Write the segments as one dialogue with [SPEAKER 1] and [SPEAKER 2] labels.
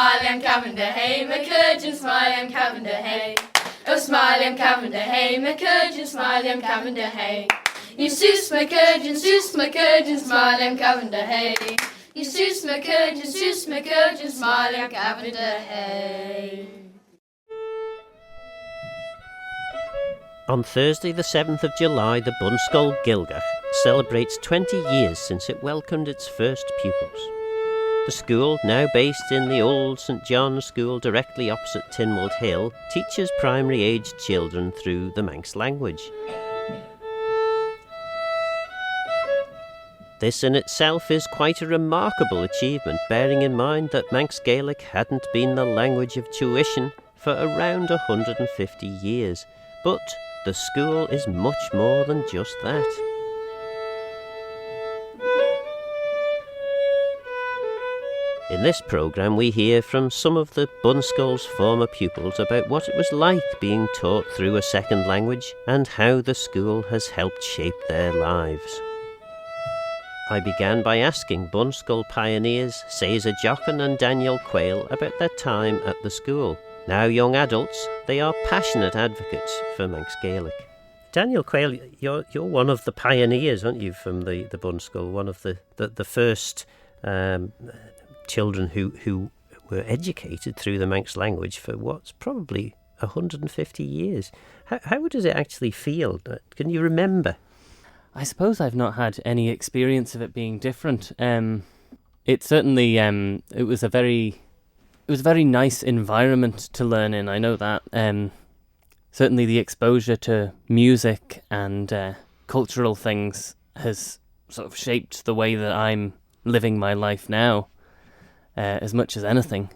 [SPEAKER 1] smiley, I'm coming to hay, my curgin smiley, I'm coming to hay. Oh, smiley, I'm coming to hay, my curgin smiley, I'm coming to hay. You souse my curgin, smiley, I'm coming to hay. You souse my curgin, smiley, I'm coming to hay.
[SPEAKER 2] On Thursday the 7th of July, the Bunscoill Ghaelgagh celebrates 20 years since it welcomed its first pupils. The school, now based in the old St John's School directly opposite Tynwald Hill, teaches primary-aged children through the Manx language. This in itself is quite a remarkable achievement, bearing in mind that Manx Gaelic hadn't been the language of tuition for around 150 years. But the school is much more than just that. In this programme we hear from some of the Bunscoill's former pupils about what it was like being taught through a second language and how the school has helped shape their lives. I began by asking Bunscoill pioneers César Jochen and Daniel Quayle about their time at the school. Now young adults, they are passionate advocates for Manx Gaelic. Daniel Quayle, you're one of the pioneers, aren't you, from the Bunscoill, one of the first children who were educated through the Manx language for what's probably 150 years. How does it actually feel? Can you remember?
[SPEAKER 3] I suppose I've not had any experience of it being different. It certainly it was a very nice environment to learn in. I know that. Certainly the exposure to music and cultural things has sort of shaped the way that I'm living my life now, as much as anything.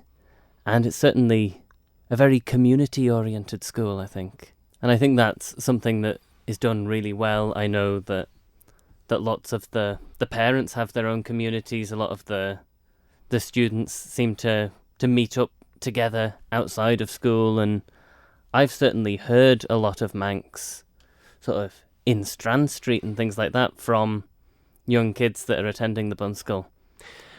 [SPEAKER 3] And it's certainly a very community-oriented school, I think. And I think that's something that is done really well. I know that lots of the parents have their own communities. A lot of the students seem to meet up together outside of school, and I've certainly heard a lot of Manx sort of in Strand Street and things like that from young kids that are attending the Bunscoill.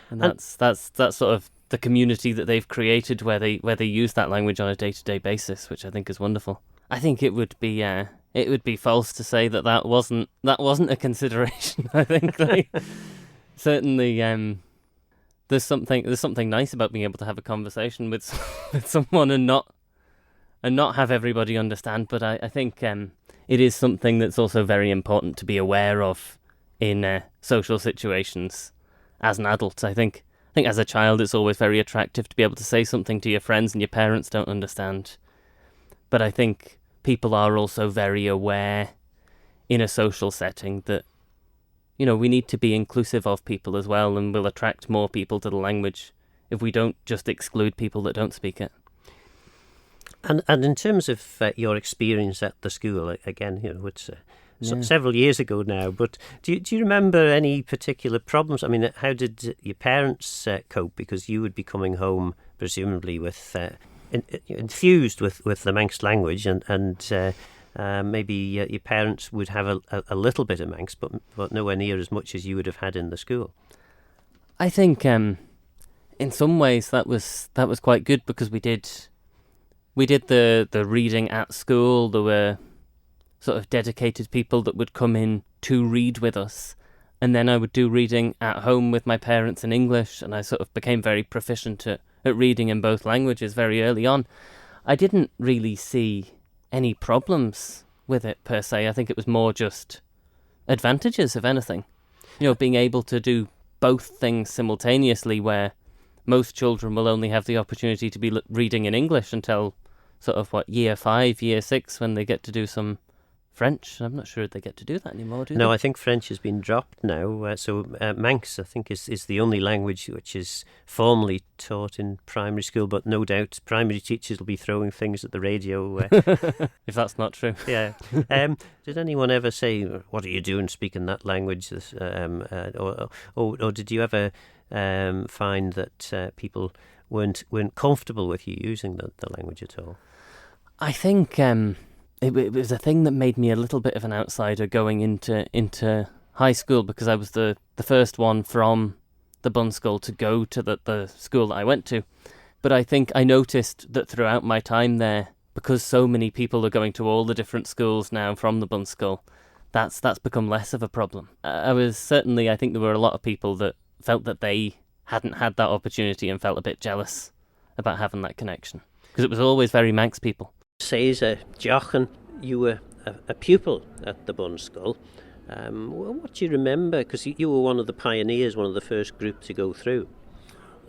[SPEAKER 3] And that's sort of the community that they've created where they use that language on a day-to-day basis, which I think is wonderful. I think it would be false to say that wasn't a consideration. I think certainly there's something nice about being able to have a conversation with someone and not have everybody understand. But I think it is something that's also very important to be aware of in social situations as an adult. I think as a child it's always very attractive to be able to say something to your friends and your parents don't understand. But I think people are also very aware in a social setting that, you know, we need to be inclusive of people as well, and we'll attract more people to the language if we don't just exclude people that don't speak it.
[SPEAKER 2] And in terms of your experience at the school, again, you know, it's several years ago now, but do you remember any particular problems? I mean, how did your parents cope? Because you would be coming home, presumably, with infused with the Manx language, and maybe your parents would have a little bit of Manx, but nowhere near as much as you would have had in the school.
[SPEAKER 3] I think in some ways that was quite good, because we did the reading at school. There were sort of dedicated people that would come in to read with us, and then I would do reading at home with my parents in English, and I sort of became very proficient at reading in both languages very early on. I didn't really see any problems with it per se. I think it was more just advantages, if anything. You know, being able to do both things simultaneously, where most children will only have the opportunity to be reading in English until sort of year 5, year 6, when they get to do some French. I'm not sure if they get to do that anymore, do they?
[SPEAKER 2] No, I think French has been dropped now. So Manx, I think, is the only language which is formally taught in primary school, but no doubt primary teachers will be throwing things at the radio.
[SPEAKER 3] If that's not true.
[SPEAKER 2] Yeah. Did anyone ever say, what are you doing speaking that language? Or did you ever find that people weren't comfortable with you using the language at all?
[SPEAKER 3] I think it was a thing that made me a little bit of an outsider going into high school, because I was the first one from the Bunscoill to go to the school that I went to. But I think I noticed that throughout my time there, because so many people are going to all the different schools now from the Bunscoill, that's become less of a problem. I think there were a lot of people that felt that they hadn't had that opportunity and felt a bit jealous about having that connection, because it was always very Manx people.
[SPEAKER 2] Says Jochen, you were a pupil at the Bunscoill. What do you remember? Because you were one of the pioneers, one of the first group to go through.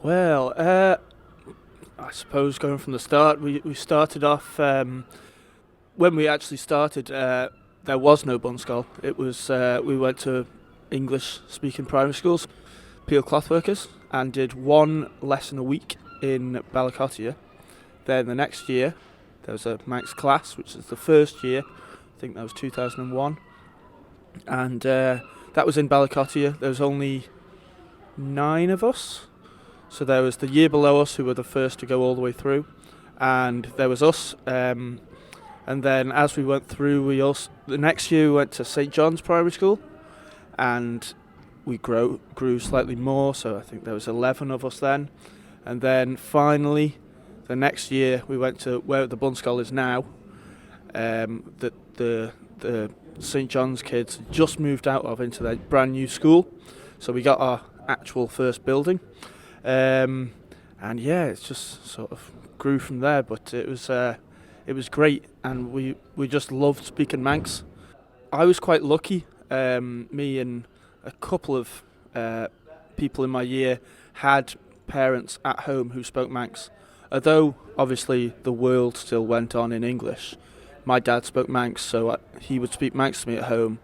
[SPEAKER 4] Well, I suppose going from the start, we started off, when we actually started, there was no Bunscoill. It was, we went to English-speaking primary schools, Peel Clothworkers, and did one lesson a week in Ballycottia. Then the next year, there was a Manx class, which is the first year. I think that was 2001. And that was in Ballycottia. There was only 9 of us. So there was the year below us, who were the first to go all the way through. And there was us. And then as we went through, the next year we went to St John's Primary School. And we grew slightly more, so I think there was 11 of us then. And then finally, the next year, we went to where the Bunscoill is now. The St John's kids just moved out of into their brand new school, so we got our actual first building. And yeah, it's just sort of grew from there. But it was great, and we just loved speaking Manx. I was quite lucky. Me and a couple of people in my year had parents at home who spoke Manx. Although, obviously, the world still went on in English, my dad spoke Manx, so he would speak Manx to me at home.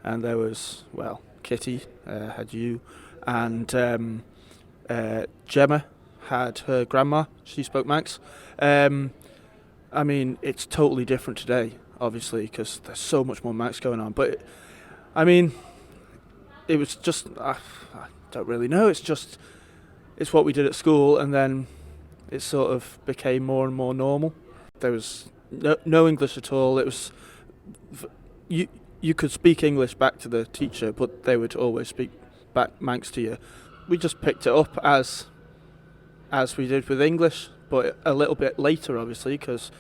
[SPEAKER 4] And there was, Kitty had you, and Gemma had her grandma. She spoke Manx. I mean, it's totally different today, obviously, because there's so much more Manx going on. But, I mean, it was just, I don't really know, it's what we did at school, and then it sort of became more and more normal. There was no English at all. It was, you could speak English back to the teacher, but they would always speak back Manx to you. We just picked it up as we did with English, but a little bit later, obviously, because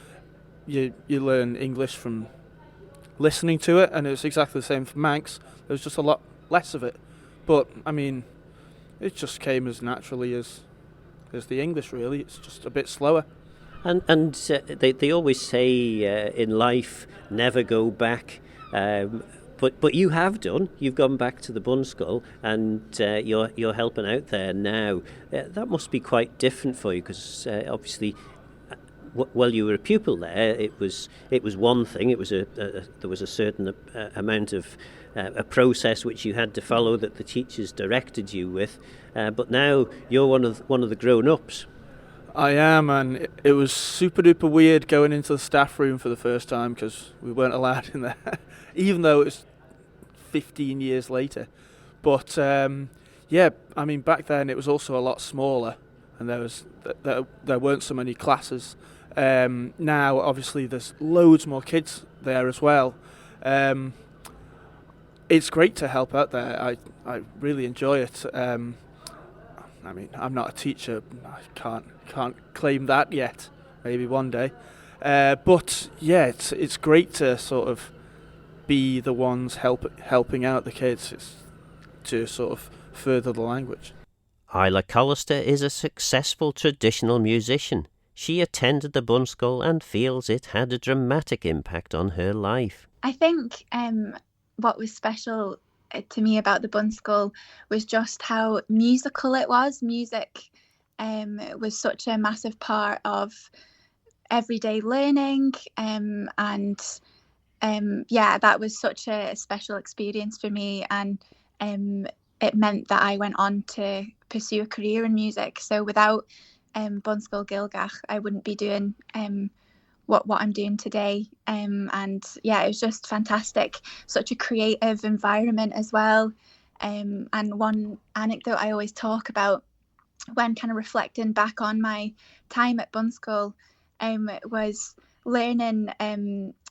[SPEAKER 4] you learn English from listening to it, and it was exactly the same for Manx. There was just a lot less of it, but I mean, it just came as naturally as the English. Really, it's just a bit slower.
[SPEAKER 2] And they always say in life, never go back. But you have done. You've gone back to the Bunscoill, and you're helping out there now. That must be quite different for you, because obviously, while you were a pupil there, it was one thing. It was there was a certain amount of a process which you had to follow that the teachers directed you with. But now you're one of the grown-ups.
[SPEAKER 4] I am, and it was super duper weird going into the staff room for the first time, because we weren't allowed in there, even though it was 15 years later. But yeah, I mean, back then it was also a lot smaller, and there weren't so many classes. Now, obviously, there's loads more kids there as well. It's great to help out there. I really enjoy it. I mean, I'm not a teacher. I can't claim that yet. Maybe one day. But yeah, it's great to sort of be the ones helping out the kids to sort of further the language.
[SPEAKER 2] Isla Collister is a successful traditional musician. She attended the Bunscoill and feels it had a dramatic impact on her life.
[SPEAKER 5] I think what was special to me about the Bunscoill was just how musical it was. Music was such a massive part of everyday learning, and that was such a special experience for me, and it meant that I went on to pursue a career in music. So without Bunscoill Ghaelgagh, I wouldn't be doing what I'm doing today, and yeah, it was just fantastic. Such a creative environment as well, and one anecdote I always talk about when kind of reflecting back on my time at Bunscoill was learning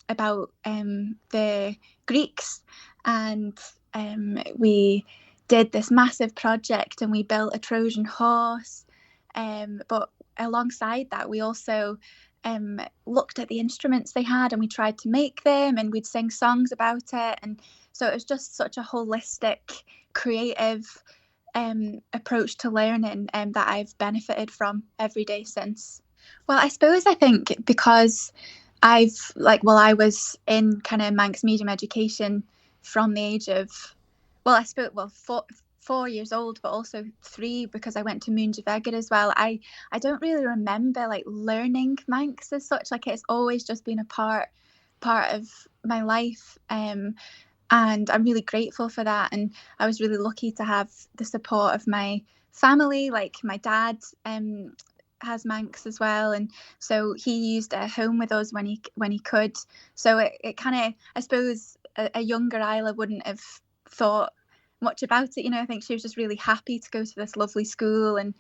[SPEAKER 5] about the Greeks, and we did this massive project and we built a Trojan horse, but alongside that, we also looked at the instruments they had, and we tried to make them, and we'd sing songs about it. And so it was just such a holistic, creative approach to learning that I've benefited from every day since. Well, I think because I was in kind of Manx medium education from the age of, 4 years old, but also 3 because I went to Mould Ghaelgagh as well. I don't really remember like learning Manx as such. Like, it's always just been a part of my life. And I'm really grateful for that. And I was really lucky to have the support of my family. Like, my dad has Manx as well, and so he used a home with us when he could. So it kind of, I suppose, a younger Isla wouldn't have thought much about it. I think she was just really happy to go to this lovely school, and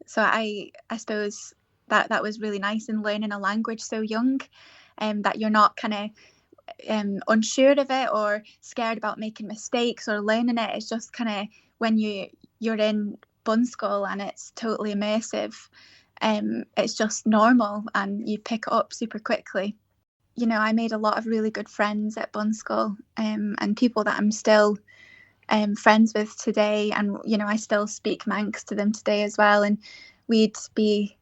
[SPEAKER 5] so I suppose that was really nice in learning a language so young, that you're not kind of unsure of it or scared about making mistakes or learning it. It's just kind of when you're in Bunscoill and it's totally immersive, it's just normal and you pick it up super quickly. I made a lot of really good friends at Bunscoill, and people that I'm still friends with today, and I still speak Manx to them today as well. And we'd be,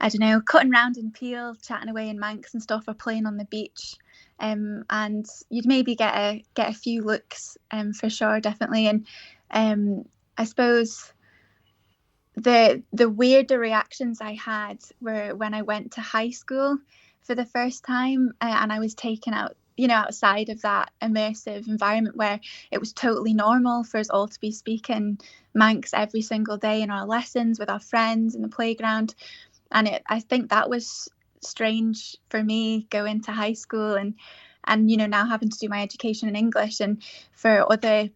[SPEAKER 5] I don't know, cutting round in Peel, chatting away in Manx and stuff, or playing on the beach, and you'd maybe get a few looks, for sure, definitely. And I suppose the weirder reactions I had were when I went to high school for the first time, and I was taken out, outside of that immersive environment where it was totally normal for us all to be speaking Manx every single day in our lessons with our friends in the playground. And I think that was strange for me going to high school, and now having to do my education in English, and for other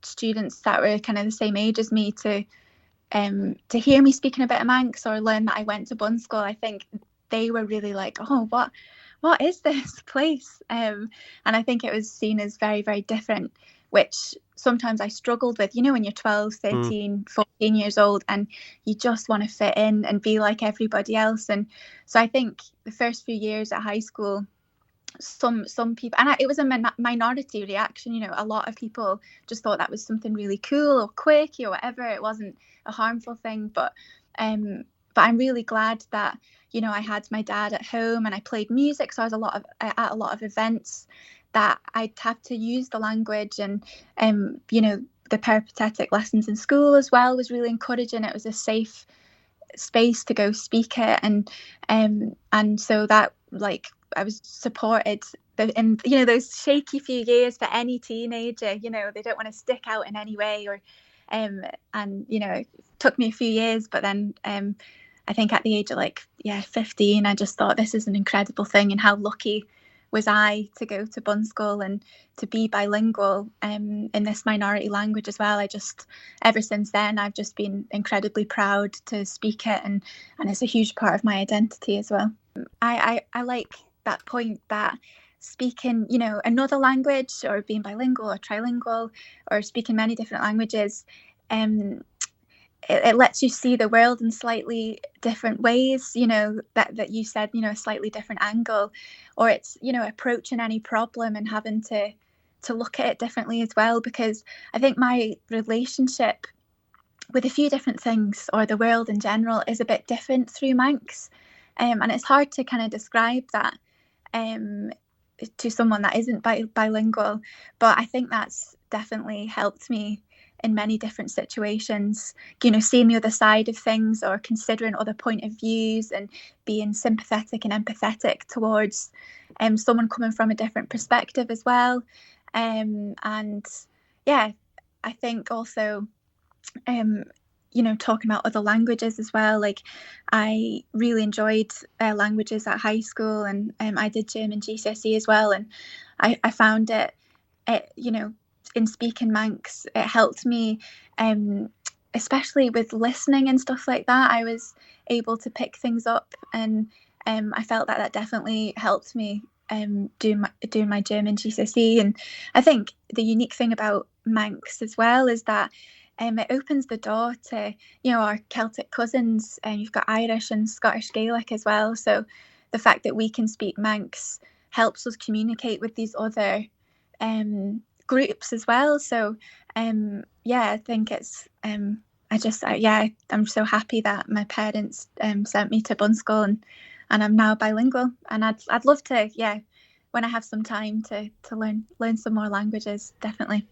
[SPEAKER 5] students that were kind of the same age as me to hear me speaking a bit of Manx or learn that I went to Bunscoill. I think they were really like, oh, what is this place? And I think it was seen as very, very different, which sometimes I struggled with, when you're 12, 13, 14 years old and you just want to fit in and be like everybody else. And so I think the first few years at high school, some people, and it was a minority reaction, a lot of people just thought that was something really cool or quirky or whatever. It wasn't a harmful thing, but I'm really glad that I had my dad at home and I played music, so I was at a lot of events that I'd have to use the language, and the peripatetic lessons in school as well was really encouraging. It was a safe space to go speak it, and so that, like, I was supported in those shaky few years for any teenager. They don't want to stick out in any way, or it took me a few years, but then I think at the age of 15, I just thought this is an incredible thing, and how lucky was I to go to Bunscoill and to be bilingual in this minority language as well. Ever since then, I've just been incredibly proud to speak it, and it's a huge part of my identity as well. I like that point that speaking, another language, or being bilingual or trilingual, or speaking many different languages, it lets you see the world in slightly different ways, that you said, a slightly different angle, or it's, approaching any problem and having to look at it differently as well. Because I think my relationship with a few different things, or the world in general, is a bit different through Manx. And it's hard to kind of describe that to someone that isn't bilingual. But I think that's definitely helped me in many different situations, seeing the other side of things, or considering other point of views, and being sympathetic and empathetic towards someone coming from a different perspective as well. And yeah, I think also, talking about other languages as well. Like, I really enjoyed languages at high school, and I did German GCSE as well. And I found it, in speaking Manx, it helped me, especially with listening and stuff like that. I was able to pick things up, and I felt that definitely helped me doing my German GCSE. And I think the unique thing about Manx as well is that it opens the door to, our Celtic cousins, and you've got Irish and Scottish Gaelic as well. So the fact that we can speak Manx helps us communicate with these other groups as well. So I think it's I'm so happy that my parents sent me to Bunscoill, and I'm now bilingual, and I'd love to, when I have some time to learn some more languages, definitely.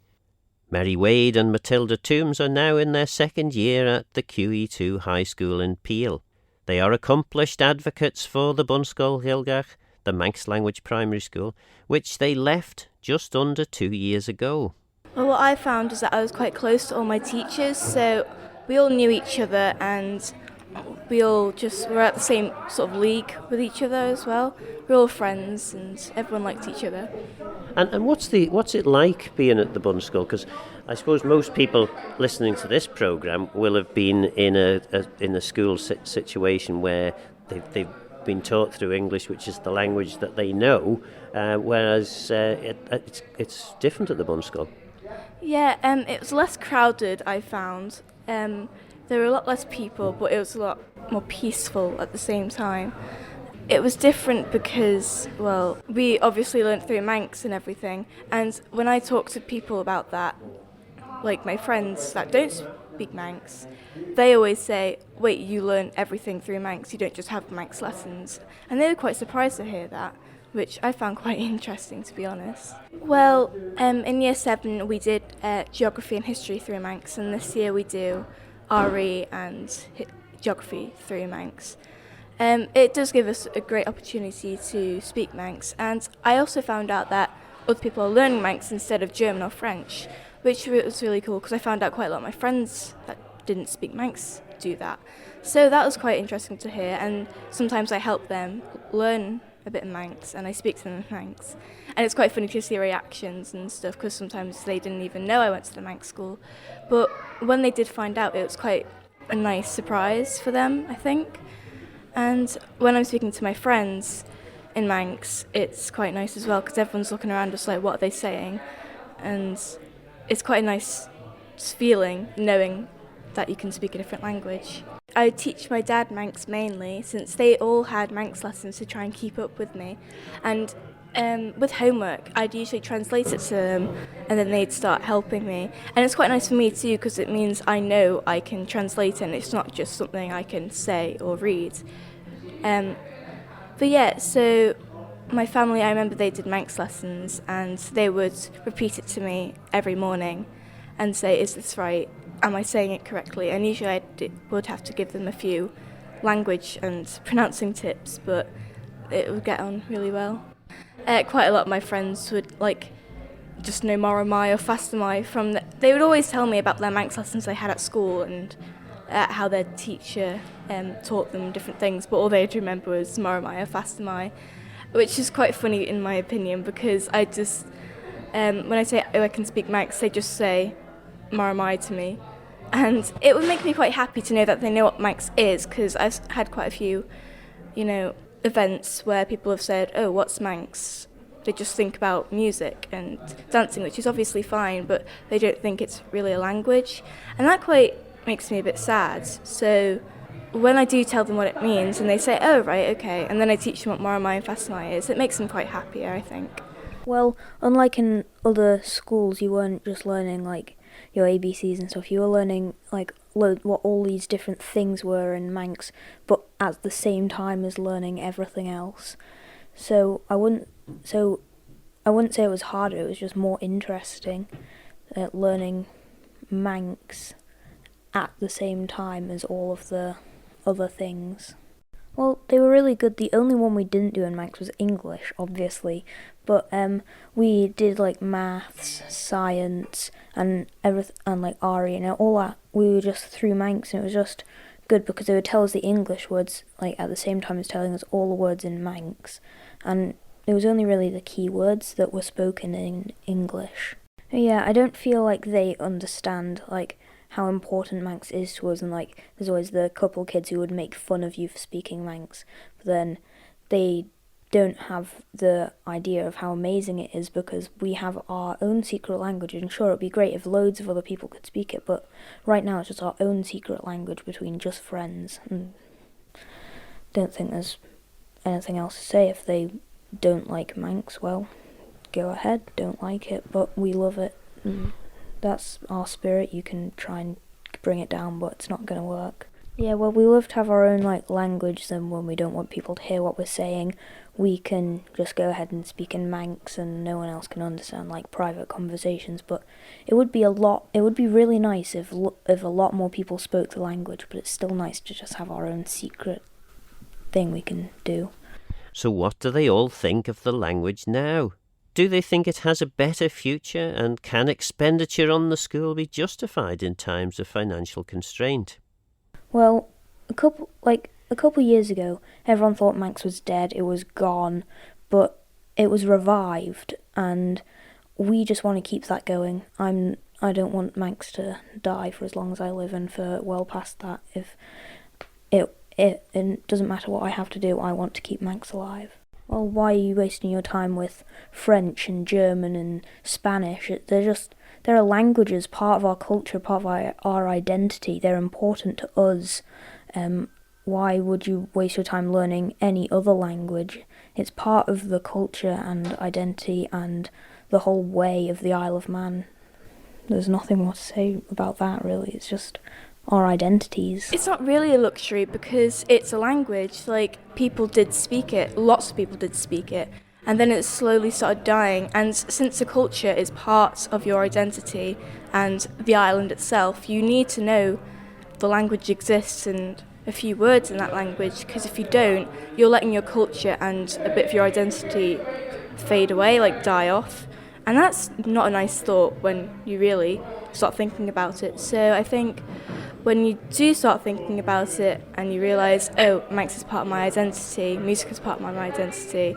[SPEAKER 2] Mary Wade and Matilda Toombs are now in their second year at the QE2 High School in Peel. They are accomplished advocates for the Bunscoill Ghaelgagh, the Manx language primary school, which they left just under 2 years ago.
[SPEAKER 6] Well, what I found is that I was quite close to all my teachers, so we all knew each other, and we all just were at the same sort of league with each other as well. We're all friends, and everyone liked each other.
[SPEAKER 2] And what's it like being at the Bunscoill? Because I suppose most people listening to this programme will have been in a school situation where they've been taught through English, which is the language that they know, whereas it's different at the Bunscoill.
[SPEAKER 6] Yeah, it was less crowded, I found. There were a lot less people, but it was a lot more peaceful at the same time. It was different because, well, we obviously learnt through Manx and everything, and when I talk to people about that, like my friends that don't speak Manx, they always say, wait, you learn everything through Manx, you don't just have Manx lessons. And they were quite surprised to hear that, which I found quite interesting, to be honest. Well, in Year 7 we did Geography and History through Manx, and this year we do RE and Geography through Manx. It does give us a great opportunity to speak Manx, and I also found out that other people are learning Manx instead of German or French, which was really cool because I found out quite a lot of my friends that didn't speak Manx do that. So that was quite interesting to hear, and sometimes I help them learn a bit of Manx and I speak to them in Manx. And it's quite funny to see reactions and stuff because sometimes they didn't even know I went to the Manx school. But when they did find out, it was quite a nice surprise for them, I think. And when I'm speaking to my friends in Manx, it's quite nice as well because everyone's looking around just like, what are they saying? And it's quite a nice feeling knowing that you can speak a different language. I teach my dad Manx mainly since they all had Manx lessons to try and keep up with me. And with homework, I'd usually translate it to them and then they'd start helping me. And it's quite nice for me too because it means I know I can translate it and it's not just something I can say or read. But yeah, so my family, I remember they did Manx lessons and they would repeat it to me every morning and say, is this right? Am I saying it correctly? And usually I would have to give them a few language and pronouncing tips, but it would get on really well. Quite a lot of my friends would just know Moramai or Fastamai from they would always tell me about their Manx lessons they had at school and how their teacher taught them different things, but all they'd remember was Moramai or Fastamai, which is quite funny in my opinion because I just, when I say I can speak Manx, they just say Moramai to me. And it would make me quite happy to know that they know what Manx is because I've had quite a few, events where people have said, oh, what's Manx? They just think about music and dancing, which is obviously fine, but they don't think it's really a language. And that quite makes me a bit sad. So when I do tell them what it means and they say, oh, right, okay, and then I teach them what Moramai and Fastamai is, it makes them quite happier, I think.
[SPEAKER 7] Well, unlike in other schools, you weren't just learning your ABCs and stuff. You were learning what all these different things were in Manx, but at the same time as learning everything else. So I wouldn't say it was harder. It was just more interesting learning Manx at the same time as all of the other things. Well, they were really good. The only one we didn't do in Manx was English, obviously, but we did maths, science, and everything, and RE, and all that. We were just through Manx, and it was just good because they would tell us the English words at the same time as telling us all the words in Manx, and it was only really the key words that were spoken in English. Yeah, I don't feel like they understand how important Manx is to us, and there's always the couple kids who would make fun of you for speaking Manx, but then they don't have the idea of how amazing it is because we have our own secret language. And sure, it'd be great if loads of other people could speak it, but right now it's just our own secret language between just friends. And don't think there's anything else to say. If they don't like Manx, well, go ahead, don't like it, but we love it. That's our spirit. You can try and bring it down, but it's not going to work. Yeah, well, we love to have our own language, and when we don't want people to hear what we're saying, we can just go ahead and speak in Manx and no one else can understand, private conversations. But it would be really nice if a lot more people spoke the language, but it's still nice to just have our own secret thing we can do.
[SPEAKER 2] So what do they all think of the language now? Do they think it has a better future, and can expenditure on the school be justified in times of financial constraint?
[SPEAKER 7] Well, a couple years ago, everyone thought Manx was dead, it was gone, but it was revived, and we just want to keep that going. I don't want Manx to die for as long as I live, and for well past that. If it doesn't matter what I have to do, I want to keep Manx alive. Well, why are you wasting your time with French and German and Spanish? They're languages, part of our culture, part of our identity. They're important to us. Why would you waste your time learning any other language? It's part of the culture and identity and the whole way of the Isle of Man. There's nothing more to say about that, really. It's just our identities.
[SPEAKER 6] It's not really a luxury because it's a language. People did speak it, lots of people did speak it, and then it slowly started dying. And since the culture is part of your identity and the island itself, you need to know the language exists and a few words in that language, because if you don't, you're letting your culture and a bit of your identity fade away, die off. And that's not a nice thought when you really start thinking about it. So I think when you do start thinking about it and you realise, oh, Manx is part of my identity, music is part of my identity,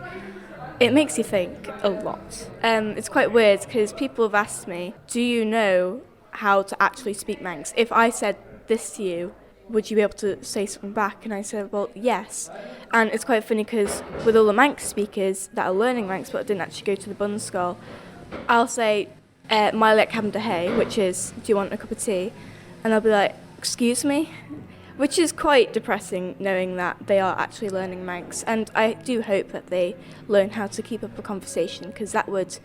[SPEAKER 6] it makes you think a lot. It's quite weird because people have asked me, do you know how to actually speak Manx? If I said this to you, would you be able to say something back? And I said, well, yes. And it's quite funny because with all the Manx speakers that are learning Manx but didn't actually go to the Bunscoill, I'll say, Mailet Cavender Hay, which is, do you want a cup of tea? And they'll be like, excuse me? Which is quite depressing, knowing that they are actually learning Manx. And I do hope that they learn how to keep up a conversation, because that would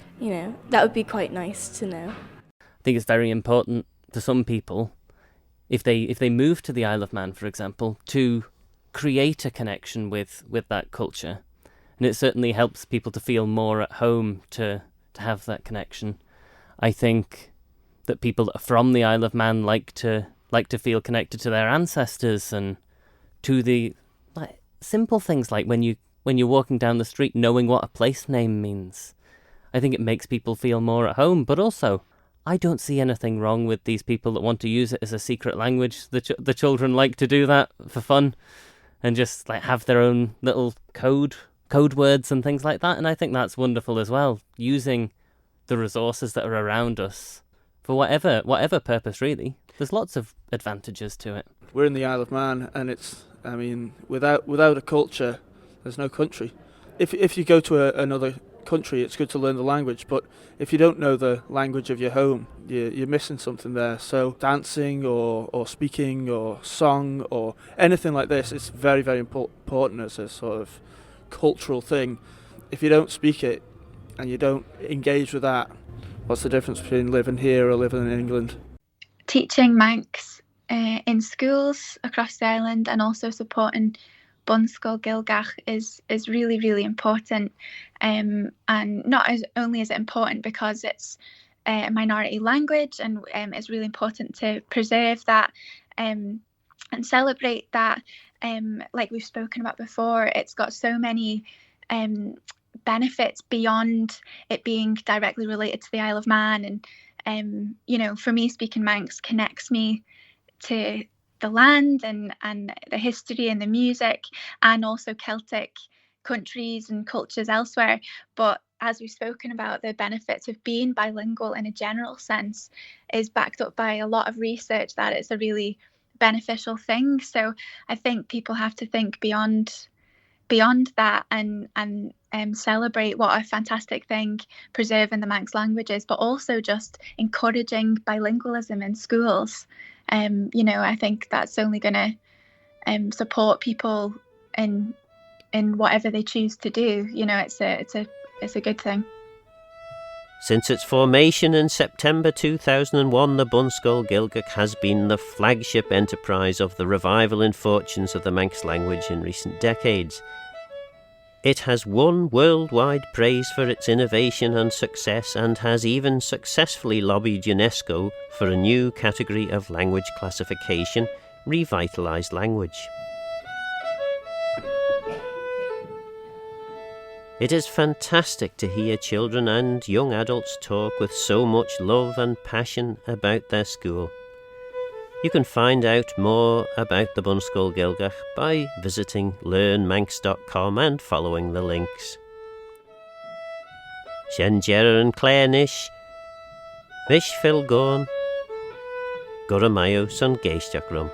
[SPEAKER 6] be quite nice to know.
[SPEAKER 3] I think it's very important for some people, if they move to the Isle of Man, for example, to create a connection with that culture. And it certainly helps people to feel more at home to have that connection. I think that people that are from the Isle of Man like to feel connected to their ancestors and to the simple things like when you're walking down the street knowing what a place name means. I think it makes people feel more at home, but also I don't see anything wrong with these people that want to use it as a secret language. The children like to do that for fun and just have their own little code words and things like that, and I think that's wonderful as well, using the resources that are around us for whatever purpose, really. There's lots of advantages to it.
[SPEAKER 4] We're in the Isle of Man, and without a culture, there's no country. If you go to another country, it's good to learn the language, but if you don't know the language of your home, you're missing something there. So dancing or speaking or song or anything like this is very, very important as a sort of cultural thing. If you don't speak it and you don't engage with that, what's the difference between living here or living in England?
[SPEAKER 5] Teaching Manx in schools across the island and also supporting Bunscoill Ghaelgagh is really, really important. And not only is it important because it's a minority language, and it's really important to preserve that and celebrate that. Like we've spoken about before, it's got so many benefits beyond it being directly related to the Isle of Man. And for me, speaking Manx connects me to the land and the history and the music, and also Celtic countries and cultures elsewhere. But as we've spoken about, the benefits of being bilingual in a general sense is backed up by a lot of research that it's a really beneficial thing. So I think people have to think beyond that and celebrate what a fantastic thing preserving the Manx languages, but also just encouraging bilingualism in schools. I think that's only going to support people in whatever they choose to do. It's a good thing.
[SPEAKER 2] Since its formation in September 2001, the Bunscoill Ghaelgagh has been the flagship enterprise of the revival in fortunes of the Manx language in recent decades. It has won worldwide praise for its innovation and success, and has even successfully lobbied UNESCO for a new category of language classification, revitalised language. It is fantastic to hear children and young adults talk with so much love and passion about their school. You can find out more about the Bunscoill Ghaelgagh by visiting learnmanx.com and following the links. Shen Gerard and Claire Nish, Mish Phil Gawne, Guramayo son Ghaelgagh.